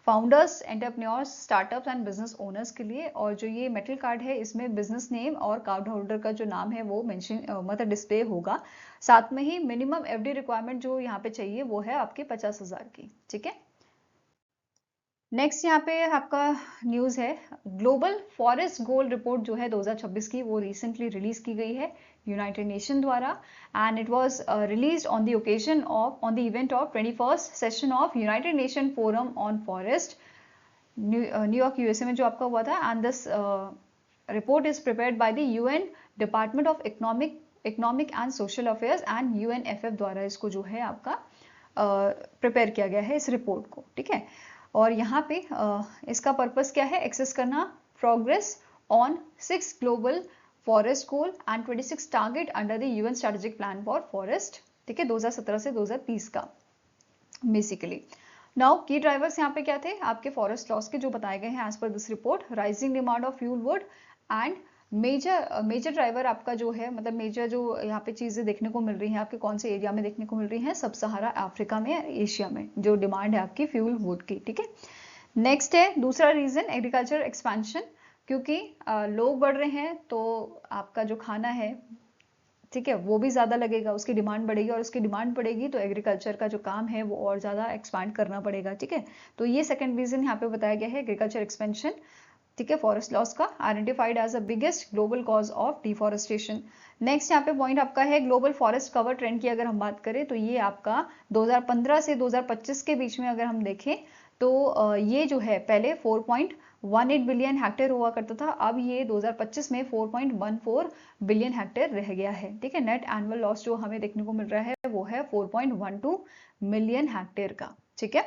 founders, entrepreneurs, startups and business owners के लिए। और जो ये मेटल कार्ड है इसमें बिजनेस नेम और कार्ड होल्डर का जो नाम है वो मेंशन मतलब डिस्प्ले होगा। साथ में ही मिनिमम FD रिक्वायरमेंट जो यहाँ पे चाहिए वो है आपके 50,000 की। ठीक है, नेक्स्ट यहाँ पे आपका न्यूज है ग्लोबल फॉरेस्ट गोल रिपोर्ट जो है 2026 की, वो रिसेंटली रिलीज की गई है यूनाइटेड नेशन द्वारा। And it was released on the occasion of on the event of 21st session of United nation forum on forest New York USA में जो आपका हुआ था। And this report is prepared by the UN department of economic and social affairs and UNFF द्वारा इसको जो है आपका प्रिपेयर किया गया है इस रिपोर्ट को। ठीक है, और यहाँ पे इसका पर्पस क्या है? एक्सेस करना progress on 6 global forest goal and 26 target under the UN strategic plan for forest. ठीक है, 2017 से 2030 का बेसिकली। नाउ की ड्राइवर्स यहाँ पे क्या थे आपके फॉरेस्ट लॉस के, जो बताए गए हैं as per this report, rising demand of fuel wood and major driver आपका जो है, मतलब मेजर जो यहाँ पे चीजें देखने को मिल रही हैं आपके कौन से एरिया में देखने को मिल रही हैं? सब सहारा अफ्रीका में, एशिया में जो डिमांड है आपकी फ्यूल वुड की। ठीक है, नेक्स्ट है दूसरा रीजन एग्रीकल्चर एक्सपेंशन, क्योंकि लोग बढ़ रहे हैं तो आपका जो खाना है, ठीक है, वो भी ज्यादा लगेगा, उसकी डिमांड बढ़ेगी, और उसकी डिमांड बढ़ेगी तो एग्रीकल्चर का जो काम है वो और ज्यादा एक्सपैंड करना पड़ेगा। ठीक है, तो ये सेकंड रीजन यहाँ पे बताया गया है एग्रीकल्चर एक्सपेंशन। ठीक है, फॉरेस्ट लॉस का identified as the biggest global cause of deforestation. Next यहाँ पे पॉइंट आपका है ग्लोबल फॉरेस्ट कवर ट्रेंड की अगर हम बात करें तो ये आपका 2015 से 2025 के बीच में अगर हम देखें तो ये जो है पहले 4.18 बिलियन हेक्टेयर हुआ करता था, अब ये 2025 में 4.14 बिलियन हेक्टेयर रह गया है। ठीक है, नेट एनुअल लॉस जो हमें देखने को मिल रहा है वो है 4.12 मिलियन हेक्टेयर का। ठीक है,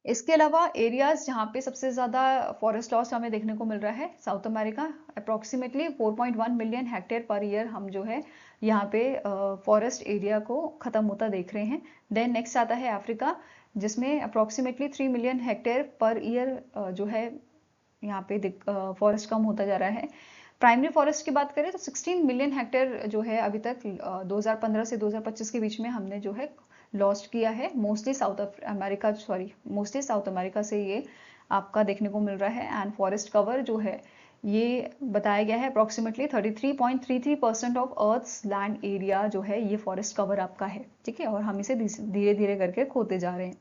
इसके अलावा एरियाज जहाँ पे सबसे ज्यादा फॉरेस्ट लॉस हमें देखने को मिल रहा है south America, approximately 4.1 million hectare per year हम जो है यहाँ पे फॉरेस्ट एरिया को खत्म होता देख रहे हैं। देन नेक्स्ट आता है अफ्रीका, जिसमें approximately 3 million hectare per year जो है यहाँ पे फॉरेस्ट कम होता जा रहा है। प्राइमरी फॉरेस्ट की बात करें तो 16 मिलियन हेक्टेयर जो है अभी तक 2015 से 2025 के बीच में हमने जो है लॉस्ट किया है, मोस्टली साउथ अमेरिका से ये आपका देखने को मिल रहा है। एंड फॉरेस्ट कवर जो है ये बताया गया है approximately 33.33% of earth's land area जो है ये फॉरेस्ट कवर आपका है। ठीक है, और हम इसे धीरे धीरे करके खोते जा रहे हैं।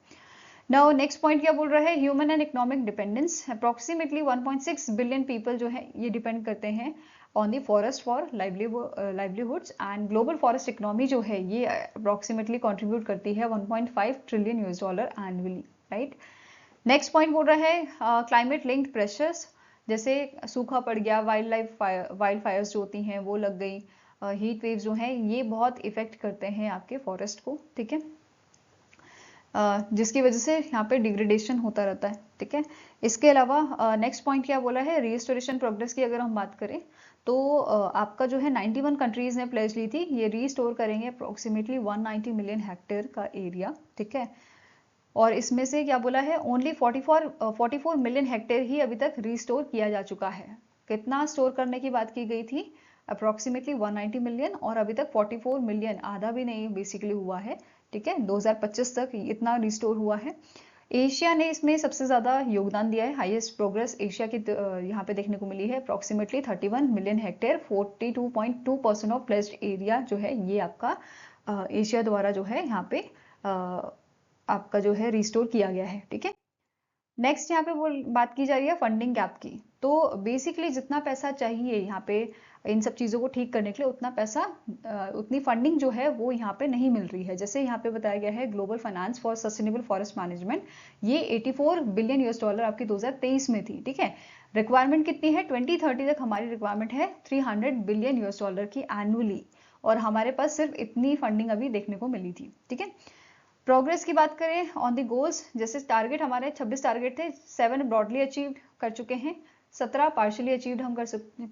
नाउ नेक्स्ट पॉइंट क्या बोल रहा है? Human and economic dependence, approximately 1.6 billion people जो है ये डिपेंड करते हैं on the forest for livelihoods. And global forest economy जो है ये अप्रोक्सीमेटली कंट्रीब्यूट करती है 1.5 trillion US dollar annually. Right, next point बोल रहा है क्लाइमेट लिंक्ड प्रेशर्स, जैसे सूखा पड़ गया, वाइल्ड फायर्स जो होती हैं वो लग गई, हीट वेव जो हैं ये बहुत इफेक्ट करते हैं आपके फॉरेस्ट को, ठीक है, जिसकी वजह से यहाँ पे डिग्रेडेशन होता रहता है, ठीक है। इसके अलावा नेक्स्ट पॉइंट क्या बोला है, रिस्टोरेशन प्रोग्रेस की अगर हम बात करें तो आपका जो है 91 कंट्रीज ने प्लेज ली थी, ये रीस्टोर करेंगे अप्रोक्सीमेटली 190 मिलियन हेक्टेयर का एरिया, ठीक है। और इसमें से क्या बोला है, ओनली 44 मिलियन हेक्टेयर ही अभी तक रीस्टोर किया जा चुका है। कितना स्टोर करने की बात की गई थी, अप्रोक्सीमेटली 190 मिलियन, और अभी तक 44 मिलियन, आधा भी नहीं बेसिकली हुआ है, ठीक है। 2025 तक इतना रिस्टोर हुआ है। एशिया ने इसमें सबसे ज्यादा योगदान दिया है, हाईएस्ट प्रोग्रेस एशिया की यहाँ पे देखने को मिली है, approximately 31 million hectare, 42.2% of placed area जो है ये आपका एशिया द्वारा जो है यहाँ पे आपका जो है रिस्टोर किया गया है, ठीक है। नेक्स्ट यहाँ पे वो बात की जा रही है फंडिंग गैप की। तो बेसिकली जितना पैसा चाहिए यहाँ पे इन सब चीजों को ठीक करने के लिए, उतना पैसा उतनी फंडिंग जो है वो यहाँ पे नहीं मिल रही है। जैसे यहाँ पे बताया गया है global finance for sustainable forest management, ये 84 बिलियन यूएस डॉलर आपकी 2023 में थी, ठीक है। रिक्वायरमेंट कितनी है, 2030 तक हमारी रिक्वायरमेंट है 300 बिलियन यूएस डॉलर की एनुअली, और हमारे पास सिर्फ इतनी फंडिंग अभी देखने को मिली थी, ठीक है। प्रोग्रेस की बात करें ऑन द गोल्स, जैसे टारगेट हमारे 26 टारगेट थे, 7 ब्रॉडली अचीव कर चुके हैं, 17 पार्शियली अचीव्ड हम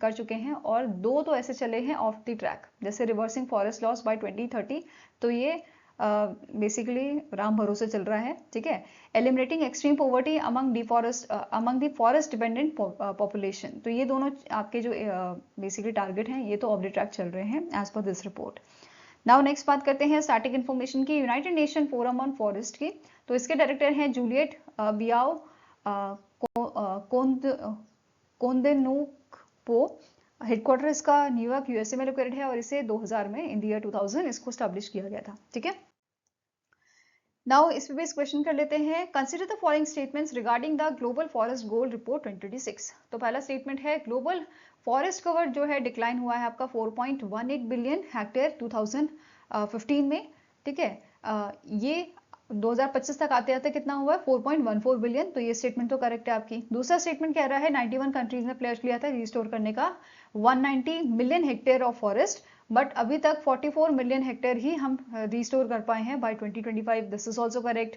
कर चुके हैं, और 2 तो ऐसे चले हैं ऑफ द ट्रैक, जैसे रिवर्सिंग फॉरेस्ट लॉस बाय 2030, तो ये बेसिकली राम भरोसे चल रहा है, ठीक है। Eliminating extreme poverty among the forest dependent population, तो ये दोनों आपके जो बेसिकली टारगेट हैं ये तो ऑफ द ट्रैक चल रहे हैं as per this report. Now next बात करते हैं स्टैटिक इन्फॉर्मेशन की, United nation forum on forest की। तो इसके डायरेक्टर हैं जूलियट बियाओ कोंदेनुक्पो। हेडक्वार्टर इसका न्यूयॉर्क यूएसए में लोकेटेड है, और इसे 2000 में इन ईयर 2000 इसको स्टैब्लिश किया गया था, ठीक है। नाउ इस पे भी क्वेश्चन कर लेते हैं, consider the following statements regarding the global forest goal report 2026। तो पहला स्टेटमेंट है ग्लोबल फॉरेस्ट कवर जो है डिक्लाइन हुआ है आपका 4.18 बिलियन हेक्टेयर 2015 में, ठीक है। ये 2025 तक आते आते कितना हुआ है, 4.14 बिलियन, तो ये स्टेटमेंट तो करेक्ट है आपकी। दूसरा स्टेटमेंट कह रहा है 91 कंट्रीज ने प्लेज लिया था रिस्टोर करने का 190 million hectare of forest, but अभी तक 44 मिलियन हेक्टेयर ही हम रिस्टोर कर पाए हैं by 2025, this is also correct.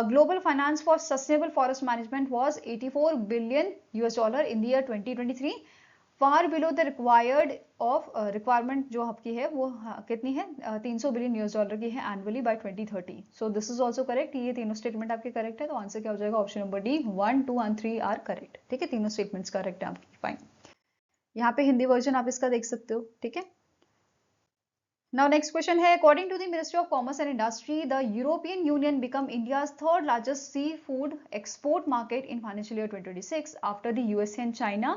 Global finance for sustainable forest management was 84 billion US dollar in the year 2023, far below the required of requirement जो आपकी है वो कितनी है, 300 बिलियन यूएस डॉलर की है annually by 2030, so this is also correct. ये तीनों स्टेटमेंट आपके करेक्ट है, तो आंसर क्या हो जाएगा, option number D, 1, 2 and 3 are correct, ठीक है। तीनों स्टेटमेंट्स करेक्ट है आपकी, फाइन। यहाँ पे हिंदी वर्जन आप इसका देख सकते हो, ठीक है। Now next question है, according to the Ministry of Commerce and Industry, the European Union become India's third largest seafood export market in financial year 2026 after the USA and China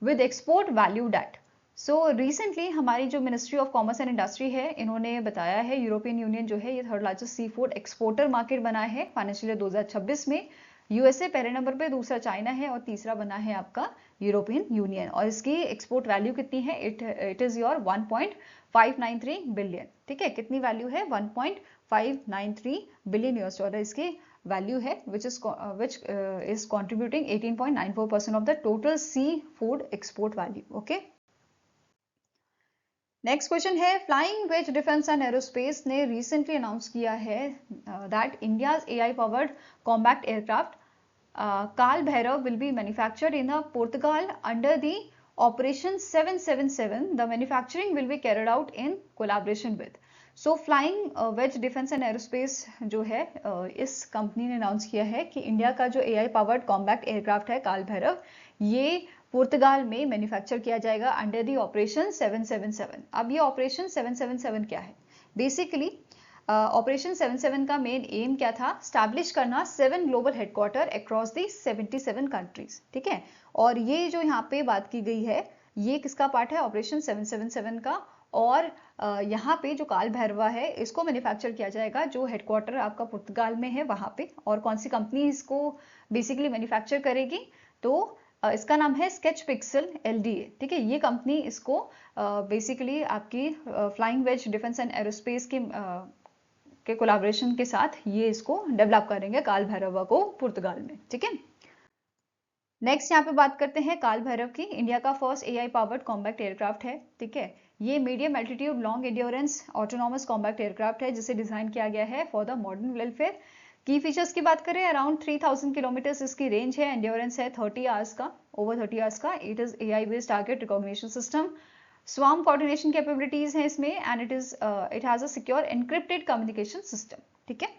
with export valued at. So recently हमारी जो ministry of commerce and industry है, इन्होंने बताया है European union जो है ये third largest sea food exporter market बना है फाइनेंशियल ईयर 2026 में। यूएसए पहले नंबर पे, दूसरा चाइना है, और तीसरा बना है आपका यूरोपियन यूनियन, और इसकी एक्सपोर्ट वैल्यू कितनी है, इट इज योर 1.593 बिलियन, ठीक है। कितनी वैल्यू है, 1.593 बिलियन यूएस डॉलर इसकी वैल्यू है, which is contributing 18.94% of the total seafood export value, okay। Next question है, flying wedge defence and aerospace ने रिसेंटली अनाउंस किया है that India's AI powered combat aircraft Kaal Bhairav will be manufactured in Portugal under the operation 777। The manufacturing will be carried out in collaboration with. So flying wedge defence and aerospace जो है इस company ने announce किया है कि India का जो AI powered combat aircraft है काल भैरव, ये पुर्तगाल में मैन्युफैक्चर किया जाएगा अंडर दी ऑपरेशन 777। अब ये ऑपरेशन 777 क्या है, बेसिकली ऑपरेशन 77 का मेन एम क्या था, स्टैब्लिश करना 7 global headquarter across the 77 countries, ठीक है। और ये जो यहाँ पे बात की गई है ये किसका पार्ट है, ऑपरेशन 777 का, और यहाँ पे जो काल भैरवा है इसको मैन्युफैक्चर किया जाएगा जो हेडक्वार्टर आपका पुर्तगाल में है वहां पे। और कौन सी कंपनी इसको बेसिकली मैन्युफैक्चर करेगी, तो इसका नाम है स्केच पिक्सल एलडीए, ठीक है। ये कंपनी इसको बेसिकली आपकी flying wedge defence and aerospace के कोलैबोरेशन के साथ ये इसको डेवलप करेंगे काल भैरवा को पुर्तगाल में, ठीक है। नेक्स्ट यहाँ पे बात करते हैं काल भैरव की। इंडिया का first AI powered combat aircraft है, ठीक है। ये medium altitude long endurance autonomous combat aircraft है, जिसे डिजाइन किया गया है फॉर द मॉडर्न वेलफेयर। की फीचर्स की बात करें, अराउंड 3000 किलोमीटर इसकी रेंज है, एंड्योरेंस है 30 आवर्स का, ओवर 30 आवर्स का। It is AI based target recognition system, swarm coordination capabilities है इसमें, and it has a secure encrypted communication system, ठीक है।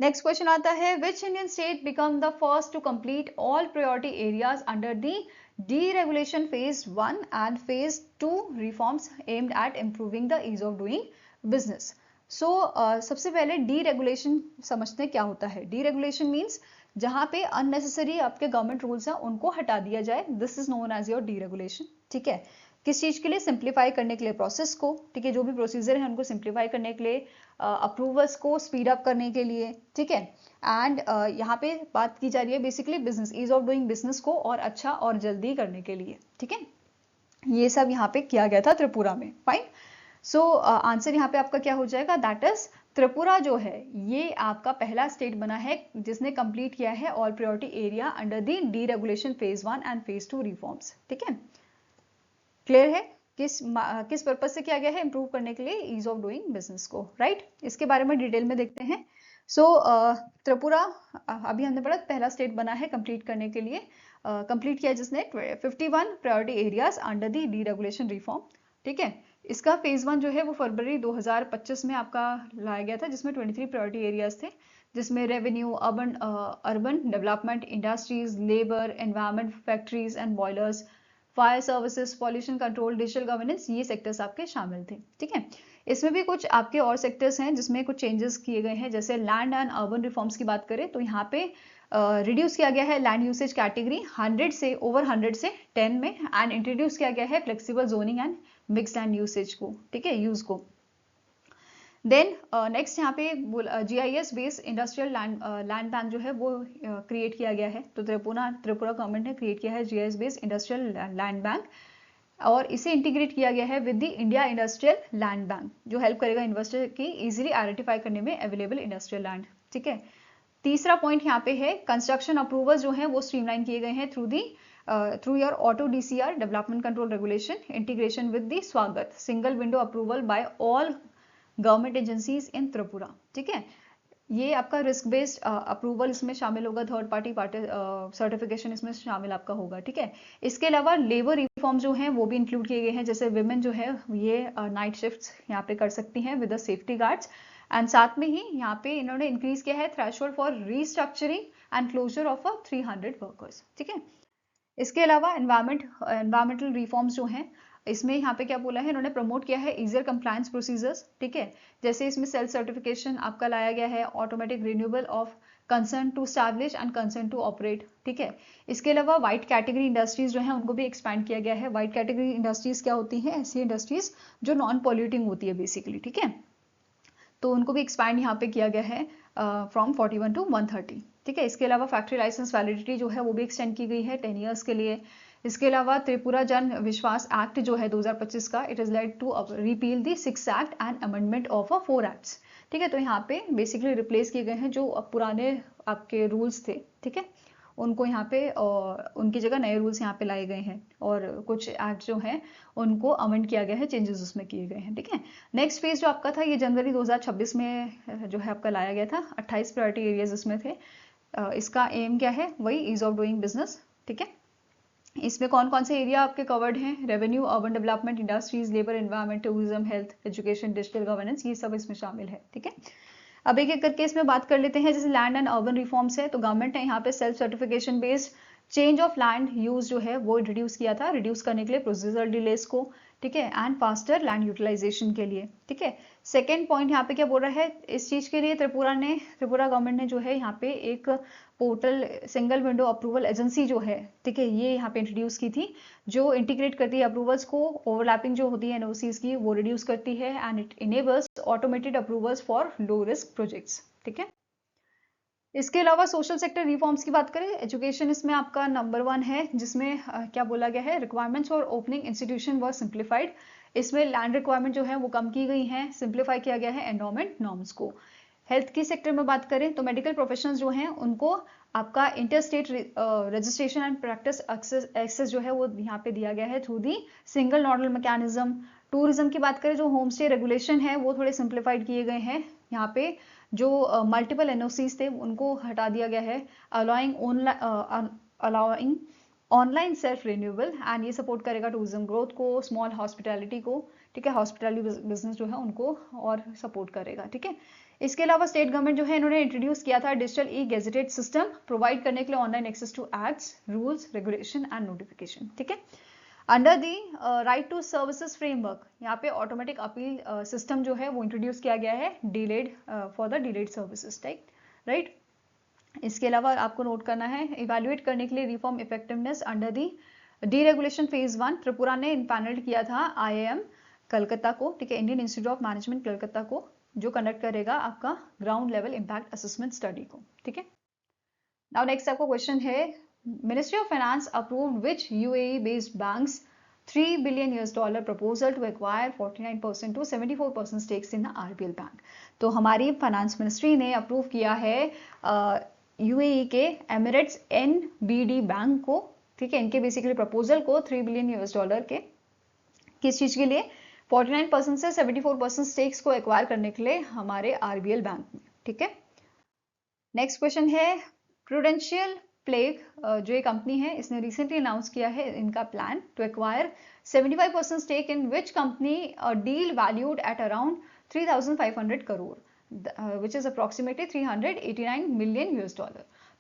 नेक्स्ट क्वेश्चन आता है, which Indian state become the first to complete all priority areas under the deregulation phase 1 and phase 2 reforms aimed at improving the ease of doing business. So सबसे पहले deregulation समझते हैं क्या होता है। डीरेगुलेशन मीन्स जहां पे अननेसेसरी आपके गवर्नमेंट रूल्स हैं उनको हटा दिया जाए, this is known as your deregulation, ठीक है। किस चीज के लिए? सिंप्लीफाई करने के लिए प्रोसेस को, ठीक है, जो भी प्रोसीजर है उनको सिंप्लीफाई करने के लिए, अप्रूवल्स को स्पीड अप करने के लिए, ठीक है। एंड यहाँ पे बात की जा रही है basically business, ease of doing business को और अच्छा और जल्दी करने के लिए, ठीक है। ये सब यहाँ पे किया गया था त्रिपुरा में, फाइन। सो आंसर यहाँ पे आपका क्या हो जाएगा, दैट इज त्रिपुरा जो है ये आपका पहला स्टेट बना है जिसने कंप्लीट किया है all priority area under the deregulation phase 1 and phase 2 reforms, ठीक है। क्लियर है? किस पर्पज से किया गया है? इंप्रूव करने के लिए ईज ऑफ डूइंग बिजनेस को, राइट। इसके बारे में डिटेल में देखते हैं। सो त्रिपुरा अभी हमने पढ़ा पहला स्टेट बना है कंप्लीट करने के लिए, कंप्लीट किया जिसने 51 priority areas under the deregulation reform, ठीक है। इसका फेज 1 जो है वो फरवरी 2025 में आपका लाया गया था, जिसमें 23 प्रायोरिटी एरियाज थे, जिसमें revenue, urban development, industries, labour, environment, factories and boilers, fire services, pollution control, digital governance, ये सेक्टर्स आपके शामिल थे, ठीक है। इसमें भी कुछ आपके और सेक्टर्स हैं जिसमें कुछ चेंजेस किए गए हैं, जैसे लैंड एंड अर्बन रिफॉर्म्स की बात करें तो यहाँ पे रिड्यूस किया गया है लैंड यूसेज कैटेगरी 100 से ओवर 100 से 10 में, एंड इंट्रोड्यूस किया गया है flexible zoning and mix land usage को, ठीक है, यूज को। देन नेक्स्ट यहाँ पे GIS based industrial land bank जो है वो क्रिएट किया गया है। तो त्रिपुरा गवर्नमेंट ने क्रिएट किया है GIS based industrial land bank, और इसे इंटीग्रेट किया गया है with the India industrial land bank, जो हेल्प करेगा इन्वेस्टर की इजीली आइडेंटिफाई करने में अवेलेबल इंडस्ट्रियल लैंड, ठीक है। तीसरा पॉइंट यहाँ पे है कंस्ट्रक्शन अप्रूवल जो है वो स्ट्रीमलाइन किए गए हैं through your auto DCR development control regulation, integration with the Swagat single window approval by all government agencies in Tripura, ठीक है। ये आपका रिस्क बेस्ड अप्रूवल इसमें शामिल होगा, थर्ड पार्टी सर्टिफिकेशन इसमें शामिल आपका होगा, ठीक है। इसके अलावा लेबर रिफॉर्म जो है वो भी इंक्लूड किए गए हैं, जैसे विमेन जो है ये नाइट शिफ्ट्स यहाँ पे कर सकती हैं with the safety guards, and साथ में ही यहाँ पे इन्होंने इंक्रीज किया है threshold for restructuring and closure of 300 workers, ठीक है। इसके अलावा एनवायरमेंटल रिफॉर्म्स जो हैं इसमें यहाँ पे क्या बोला है इन्होंने, प्रमोट किया है इजियर कंप्लायंस प्रोसीजर्स, ठीक है। जैसे इसमें सेल्फ सर्टिफिकेशन आपका लाया गया है, automatic renewal of concern to establish and concern to operate, ठीक है। इसके अलावा वाइट कैटेगरी इंडस्ट्रीज जो है उनको भी एक्सपैंड किया गया है। वाइट कैटेगरी इंडस्ट्रीज क्या होती हैं? ऐसी इंडस्ट्रीज जो नॉन पॉल्यूटिंग होती है बेसिकली, ठीक है। तो उनको भी एक्सपैंड यहाँ पे किया गया है फ्रॉम 41 टू 130, ठीक है। इसके अलावा फैक्ट्री लाइसेंस वैलिडिटी जो है वो भी एक्सटेंड की गई है 10 ईयर्स के लिए। इसके अलावा त्रिपुरा जन विश्वास एक्ट जो है 2025 का, it is led to repeal the 6 act and amendment of 4 acts, ठीक है। तो यहाँ पे बेसिकली रिप्लेस किए गए हैं जो पुराने आपके रूल्स थे, ठीक है, उनको यहाँ पे उनकी जगह नए रूल्स यहाँ पे लाए गए हैं, और कुछ एक्ट जो हैं उनको अमेंड किया गया है, चेंजेस उसमें किए गए हैं, ठीक है। नेक्स्ट फेज जो आपका था ये जनवरी 2026 में जो है आपका लाया गया था, 28 प्रायोरिटी एरियाज इसमें थे। इसका एम क्या है? वही ईज ऑफ डूइंग बिजनेस, ठीक है। इसमें कौन कौन से एरिया आपके कवर्ड हैं? Revenue, urban development, industries, labour, environment, tourism, health, education, digital governance, ये सब इसमें शामिल है, ठीक है। अब एक एक करके इसमें बात कर लेते हैं। जैसे लैंड एंड अर्बन रिफॉर्म्स है, तो गवर्नमेंट ने यहाँ पे self certification based change of land use जो है वो रिड्यूस किया था, रिड्यूस करने के लिए प्रोसीजरल डिलेस को, ठीक है, एंड फास्टर लैंड यूटिलाइजेशन के लिए, ठीक है। सेकेंड पॉइंट यहाँ पे क्या बोल रहा है? इस चीज के लिए त्रिपुरा गवर्नमेंट ने जो है यहाँ पे एक portal single window approval agency जो है, ठीक है, ये यहाँ पे इंट्रोड्यूस की थी, जो इंटीग्रेट करती है अप्रूवल्स को, ओवरलैपिंग जो होती है एनओसीज की वो रिड्यूस करती है, and it enables automated approvals for low risk projects, ठीक है। इसके अलावा सोशल सेक्टर रिफॉर्म्स की बात करें, एजुकेशन इसमें आपका नंबर 1 है, जिसमें क्या बोला गया है? Requirements for opening institution were simplified. इसमें लैंड रिक्वायरमेंट जो है वो कम की गई है, सिंप्लीफाई किया गया है एनवायरमेंट नॉर्म्स को। हेल्थ की सेक्टर में बात करें तो मेडिकल प्रोफेशनल्स जो हैं उनको आपका interstate registration and practice access जो है वो यहाँ पे दिया गया है through the single nodal mechanism. Tourism की बात करें, जो होम स्टे रेगुलेशन है वो थोड़े सिंप्लीफाइड किए गए हैं। यहाँ पे जो मल्टीपल एनओसीज थे उनको हटा दिया गया है, allowing online self renewable, and ये सपोर्ट करेगा टूरिज्म ग्रोथ को, स्मॉल हॉस्पिटैलिटी को, ठीक है, हॉस्पिटैलिटी बिजनेस जो है उनको और सपोर्ट करेगा, ठीक है। इसके अलावा स्टेट गवर्नमेंट जो है इन्होंने इंट्रोड्यूस किया था digital e gazetted system provide करने के लिए online access to acts, rules, regulation and notification, ठीक है। Under the right to services framework, यहाँ पे ऑटोमेटिक अपील सिस्टम जो है वो इंट्रोड्यूस किया गया है delayed for the delayed services, right. इसके अलावा आपको नोट करना है, इवेल्युएट करने के लिए reform effectiveness under the deregulation phase 1 Tripura ने इम्पैनल्ड किया था IIM कलकत्ता को, ठीक है, Indian institute of management Calcutta को, जो कंडक्ट करेगा आपका ground level impact assessment study को, ठीक है। नाउ नेक्स्ट आपको क्वेश्चन है, ministry of finance approved which UAE based banks $3 billion proposal to acquire 49% to 74% stakes in the RBL bank. तो हमारी फाइनेंस मिनिस्ट्री ने अप्रूव किया है UAE के एमिरेट्स NBD बैंक को, ठीक है, इनके बेसिकली प्रपोजल को $3 billion के किस चीज के लिए, 49% से 74% स्टेक्स को एक्वायर करने के लिए हमारे RBL बैंक में, ठीक है। नेक्स्ट क्वेश्चन है, प्रूडेंशियल प्लेग जो एक कंपनी है इसने रिसेंटली अनाउंस किया है इनका plan to acquire 75% stake in which company deal valued at around 3,500 crore which is approximately $389 million।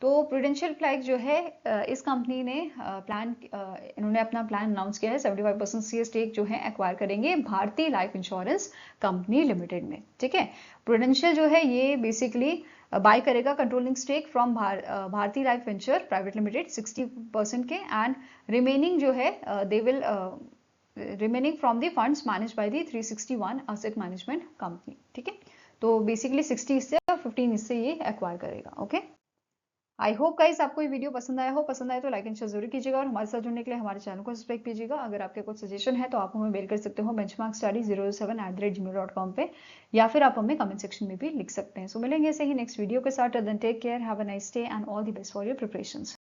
तो प्रूडेंशियल प्लेग जो है इस कंपनी ने इन्होंने अपना प्लान अनाउंस किया है, 75% से स्टेक जो है एक्वायर करेंगे भारतीय लाइफ इंश्योरेंस कंपनी लिमिटेड में, ठीक है। प्रूडेंशियल जो है ये बेसिकली बाय करेगा कंट्रोलिंग स्टेक फ्रॉम भारतीय लाइफ वेंचर प्राइवेट लिमिटेड 60% के, एंड रिमेनिंग जो है they will remaining from the funds manage by the 361 asset management company, ठीक है। तो बेसिकली 60 इससे और 15 इससे ये एक्वायर करेगा, ओके। आई होप गाइस आपको ये वीडियो पसंद आया हो, पसंद आए तो लाइक एंड शेयर जरूर कीजिएगा और हमारे साथ जुड़ने के लिए हमारे चैनल को सब्सक्राइब कीजिएगा। अगर आपके कुछ सजेशन है तो आप हमें मेल कर सकते हो benchmarkstudy007@gmail.com पे, या फिर आप हमें कमेंट सेक्शन में भी लिख सकते हैं। सो मिलेंगे ऐसे ही नेक्स्ट वीडियो के साथ। Take care, have a nice day and all the best for your preparations.